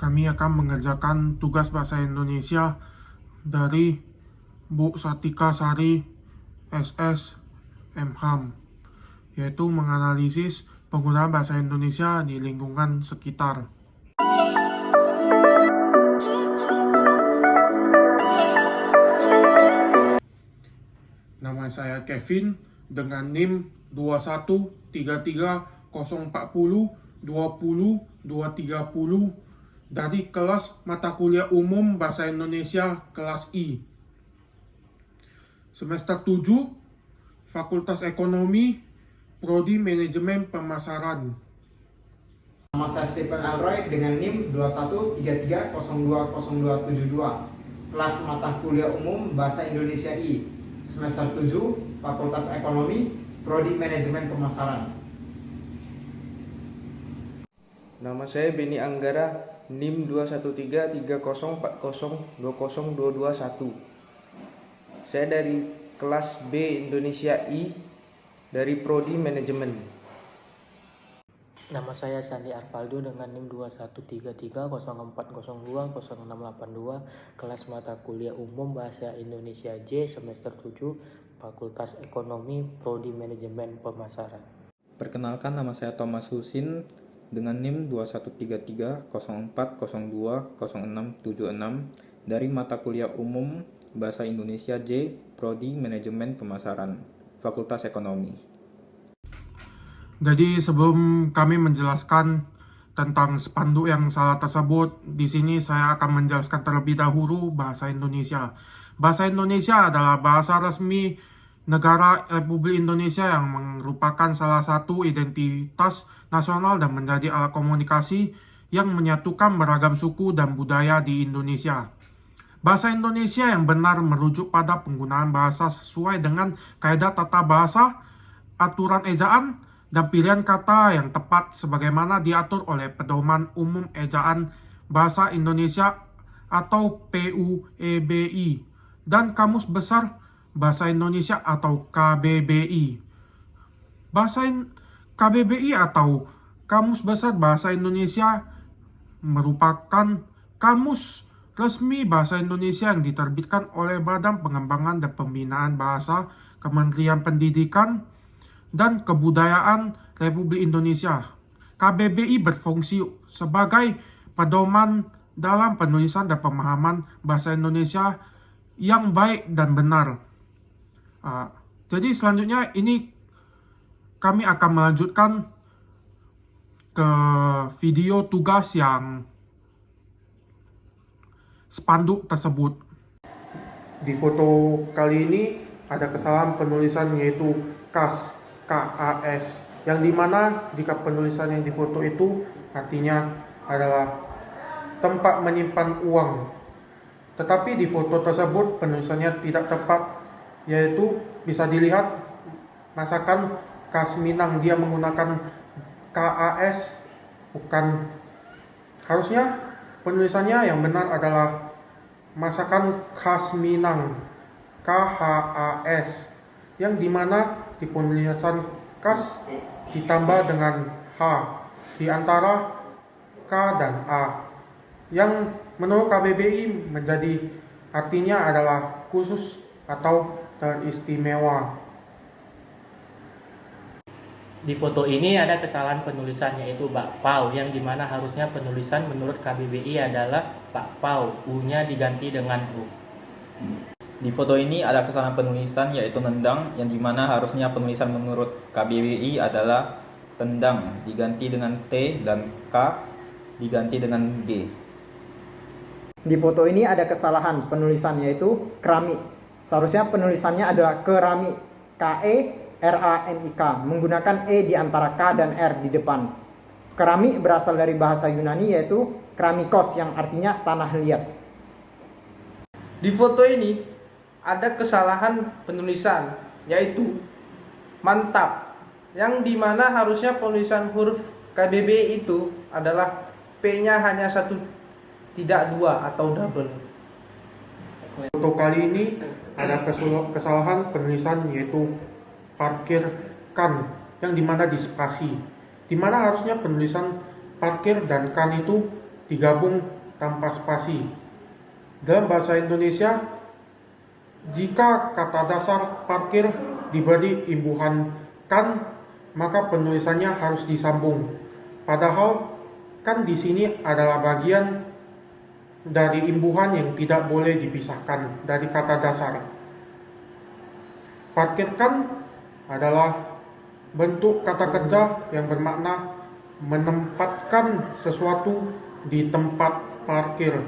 Kami akan mengerjakan tugas bahasa Indonesia dari Bu Satika Sari SS MHAM, yaitu menganalisis penggunaan bahasa Indonesia di lingkungan sekitar. Nama saya Kevin dengan NIM 2133040202330 dari kelas mata kuliah umum Bahasa Indonesia kelas I. Semester 7, Fakultas Ekonomi, Prodi Manajemen Pemasaran. Nama saya Stephen Alroy dengan NIM 213302022, kelas mata kuliah umum Bahasa Indonesia I, semester 7, Fakultas Ekonomi, Prodi Manajemen Pemasaran. Nama saya Beni Anggara, NIM 2133040202221. Saya dari kelas B Indonesia I dari Prodi Manajemen. Nama saya Sandi Arvaldo dengan NIM 21304020682, kelas mata kuliah umum Bahasa Indonesia J, semester 7, Fakultas Ekonomi, Prodi Manajemen Pemasaran. Perkenalkan, nama saya Thomas Husin dengan NIM 21304020676 dari mata kuliah umum Bahasa Indonesia J, Prodi Manajemen Pemasaran, Fakultas Ekonomi. Jadi sebelum kami menjelaskan tentang spanduk yang salah tersebut, di sini saya akan menjelaskan terlebih dahulu bahasa Indonesia. Bahasa Indonesia adalah bahasa resmi negara Republik Indonesia yang merupakan salah satu identitas nasional dan menjadi alat komunikasi yang menyatukan beragam suku dan budaya di Indonesia. Bahasa Indonesia yang benar merujuk pada penggunaan bahasa sesuai dengan kaidah tata bahasa, aturan ejaan, dan pilihan kata yang tepat sebagaimana diatur oleh Pedoman Umum Ejaan Bahasa Indonesia atau PUEBI dan Kamus Besar Bahasa Indonesia atau KBBI. KBBI atau Kamus Besar Bahasa Indonesia merupakan kamus resmi bahasa Indonesia yang diterbitkan oleh Badan Pengembangan dan Pembinaan Bahasa Kementerian Pendidikan dan Kebudayaan Republik Indonesia. KBBI berfungsi sebagai pedoman dalam penulisan dan pemahaman bahasa Indonesia yang baik dan benar. Jadi selanjutnya ini kami akan melanjutkan ke video tugas yang spanduk tersebut. Di foto kali ini ada kesalahan penulisan yaitu KAS, KAS, yang dimana jika penulisan yang di foto itu artinya adalah tempat menyimpan uang. Tetapi di foto tersebut penulisannya tidak tepat, yaitu bisa dilihat masakan khas Minang, dia menggunakan KAS, bukan, harusnya penulisannya yang benar adalah masakan khas Minang, KHAS, yang dimana di penulisan khas ditambah dengan H di antara K dan A, yang menurut KBBI menjadi artinya adalah khusus atau teristimewa. Di foto ini ada kesalahan penulisan yaitu bakpao, yang dimana harusnya penulisan menurut KBBI adalah bakpao, U-nya diganti dengan U. Di foto ini ada kesalahan penulisan yaitu nendang, yang dimana harusnya penulisan menurut KBBI adalah tendang diganti dengan T dan K diganti dengan G. Di foto ini ada kesalahan penulisan yaitu keramik. Seharusnya penulisannya adalah keramik, KERAMIK, menggunakan E di antara K dan R di depan. Keramik berasal dari bahasa Yunani yaitu keramikos yang artinya tanah liat. Di foto ini ada kesalahan penulisan yaitu mantap, yang dimana harusnya penulisan huruf KBBI itu adalah P-nya hanya satu, tidak dua atau double. Untuk kali ini ada kesalahan penulisan yaitu parkirkan, yang dimana di spasi, dimana harusnya penulisan parkir dan kan itu digabung tanpa spasi. Dalam bahasa Indonesia, jika kata dasar parkir diberi imbuhan kan, maka penulisannya harus disambung. Padahal kan di sini adalah bagian dari imbuhan yang tidak boleh dipisahkan dari kata dasar. Parkirkan adalah bentuk kata kerja yang bermakna menempatkan sesuatu di tempat parkir.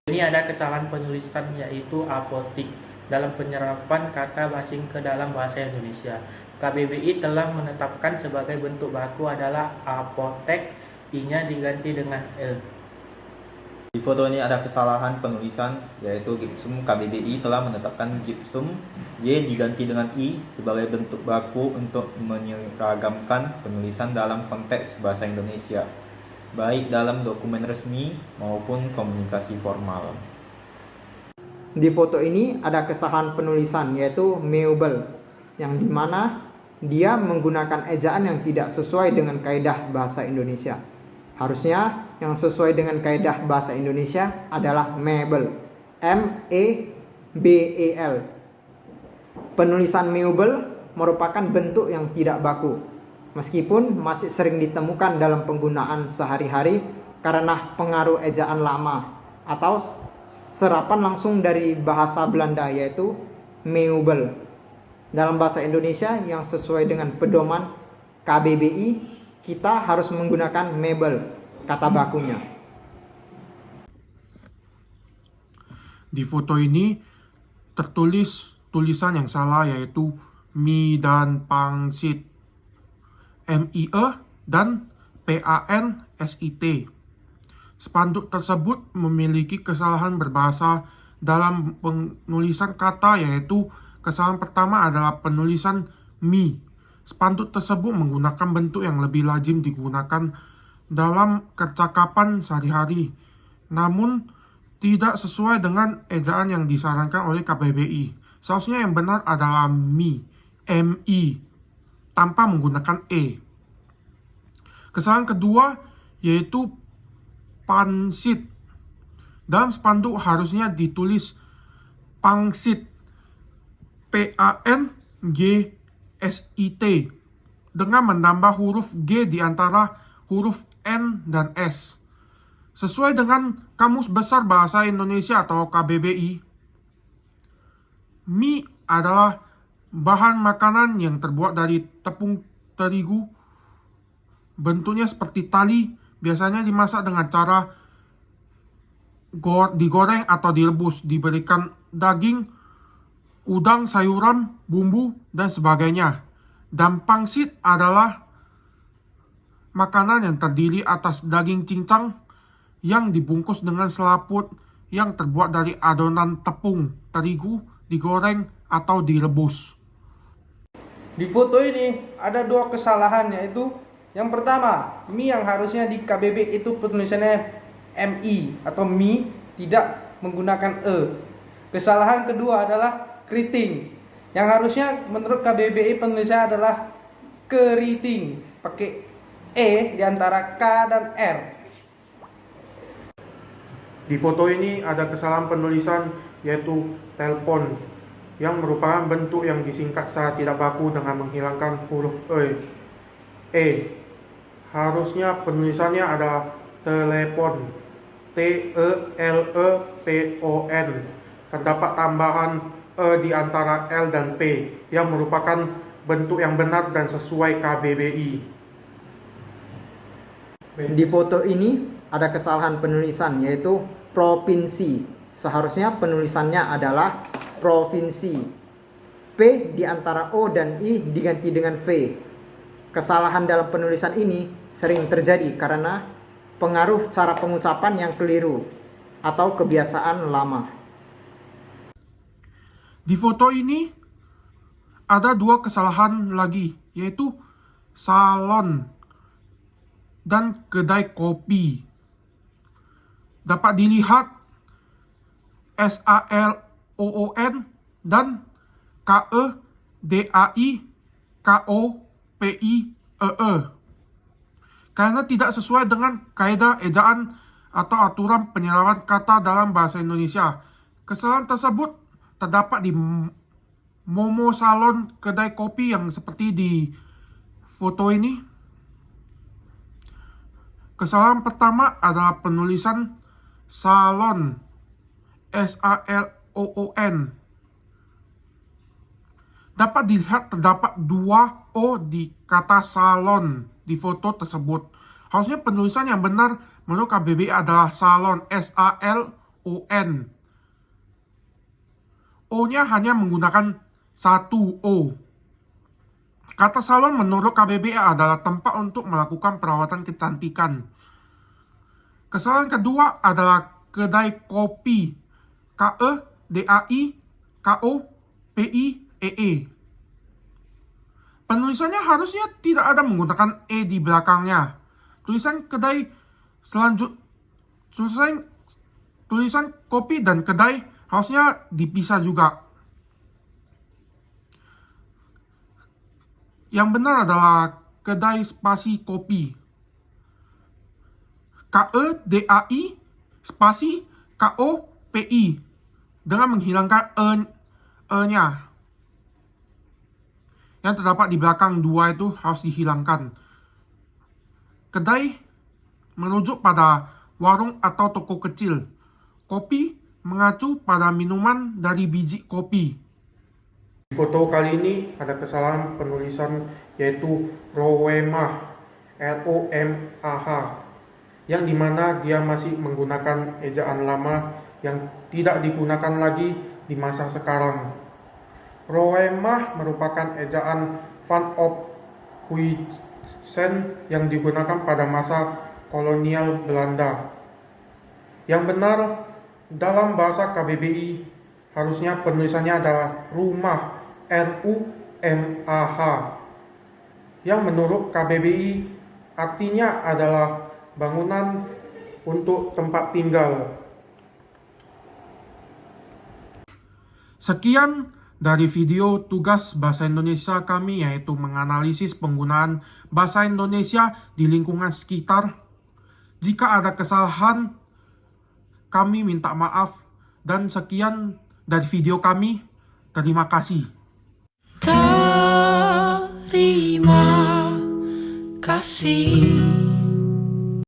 Ini ada kesalahan penulisan yaitu apotik dalam penyerapan kata asing ke dalam bahasa Indonesia. KBBI telah menetapkan sebagai bentuk baku adalah apotek, I-nya diganti dengan L. Di foto ini ada kesalahan penulisan, yaitu gipsum KBBI telah menetapkan gipsum Y diganti dengan I sebagai bentuk baku untuk menyeragamkan penulisan dalam konteks bahasa Indonesia, baik dalam dokumen resmi maupun komunikasi formal. Di foto ini ada kesalahan penulisan yaitu meuble, yang dimana dia menggunakan ejaan yang tidak sesuai dengan kaidah bahasa Indonesia. Harusnya yang sesuai dengan kaidah bahasa Indonesia adalah mebel, M-E-B-E-L. Penulisan meuble merupakan bentuk yang tidak baku, meskipun masih sering ditemukan dalam penggunaan sehari-hari karena pengaruh ejaan lama atau serapan langsung dari bahasa Belanda yaitu meubel. Dalam bahasa Indonesia yang sesuai dengan pedoman KBBI, kita harus menggunakan mebel, kata bakunya. Di foto ini tertulis tulisan yang salah yaitu mi dan pangsit, M-I-E dan P-A-N-S-I-T. Spanduk tersebut memiliki kesalahan berbahasa dalam penulisan kata, yaitu kesalahan pertama adalah penulisan mi. Spanduk tersebut menggunakan bentuk yang lebih lazim digunakan dalam percakapan sehari-hari, namun tidak sesuai dengan ejaan yang disarankan oleh KBBI. Seharusnya yang benar adalah mi, M-I, tanpa menggunakan E. Kesalahan kedua yaitu pansit. Dalam spanduk harusnya ditulis pangsit, P-A-N-G-S-I-T, dengan menambah huruf G di antara huruf N dan S. Sesuai dengan Kamus Besar Bahasa Indonesia atau KBBI, mie adalah bahan makanan yang terbuat dari tepung terigu. Bentuknya seperti tali, biasanya dimasak dengan cara digoreng atau direbus, diberikan daging, udang, sayuran, bumbu, dan sebagainya. Dan pangsit adalah makanan yang terdiri atas daging cincang yang dibungkus dengan selaput yang terbuat dari adonan tepung terigu, digoreng atau direbus. Di foto ini ada dua kesalahan, yaitu yang pertama, mi yang harusnya di KBB itu penulisannya MI atau mi, tidak menggunakan E. Kesalahan kedua adalah keriting, yang harusnya menurut KBBI penulisannya adalah keriting, pakai E di antara K dan R. Di foto ini ada kesalahan penulisan yaitu telepon, yang merupakan bentuk yang disingkat secara tidak baku dengan menghilangkan huruf E. Harusnya penulisannya adalah telepon, T-E-L-E-P-O-N. Terdapat tambahan E di antara L dan P yang merupakan bentuk yang benar dan sesuai KBBI. Di foto ini ada kesalahan penulisan yaitu provinsi. Seharusnya penulisannya adalah provinsi. P di antara O dan I diganti dengan V. Kesalahan dalam penulisan ini sering terjadi karena pengaruh cara pengucapan yang keliru atau kebiasaan lama. Di foto ini ada dua kesalahan lagi, yaitu salon dan kedai kopi. Dapat dilihat S-A-L-O-O-N dan K-E-D-A-I-K-O-P-I-E-E. karena tidak sesuai dengan kaidah ejaan atau aturan penyerapan kata dalam bahasa Indonesia. Kesalahan tersebut terdapat di Momo Salon, kedai kopi yang seperti di foto ini. Kesalahan pertama adalah penulisan salon, S-A-L-O-O-N. Dapat dilihat terdapat 2 O di kata salon di foto tersebut. Harusnya penulisan yang benar menurut KBBI adalah salon, S-A-L-O-N. O-nya hanya menggunakan 1 O. Kata salon menurut KBBI adalah tempat untuk melakukan perawatan kecantikan. Kesalahan kedua adalah kedai kopi, K-E-D-A-I-K-O-P-I-E-E. Penulisannya harusnya tidak ada menggunakan E di belakangnya. Tulisan kopi dan kedai harusnya dipisah juga. Yang benar adalah kedai spasi kopi, K-E-D-A-I spasi K-O-P-I, dengan menghilangkan E-nya. Yang terdapat di belakang 2 itu harus dihilangkan. Kedai merujuk pada warung atau toko kecil. Kopi mengacu pada minuman dari biji kopi. Di foto kali ini ada kesalahan penulisan yaitu Rowemah, R-O-M-A-H, yang dimana dia masih menggunakan ejaan lama yang tidak digunakan lagi di masa sekarang. Rowemah merupakan ejaan Van op Huysen yang digunakan pada masa kolonial Belanda. Yang benar dalam bahasa KBBI harusnya penulisannya adalah rumah, R-U-M-A-H, yang menurut KBBI artinya adalah bangunan untuk tempat tinggal. Sekian dari video tugas bahasa Indonesia kami, yaitu menganalisis penggunaan bahasa Indonesia di lingkungan sekitar. Jika ada kesalahan, kami minta maaf. Dan sekian dari video kami. Terima kasih. Terima kasih.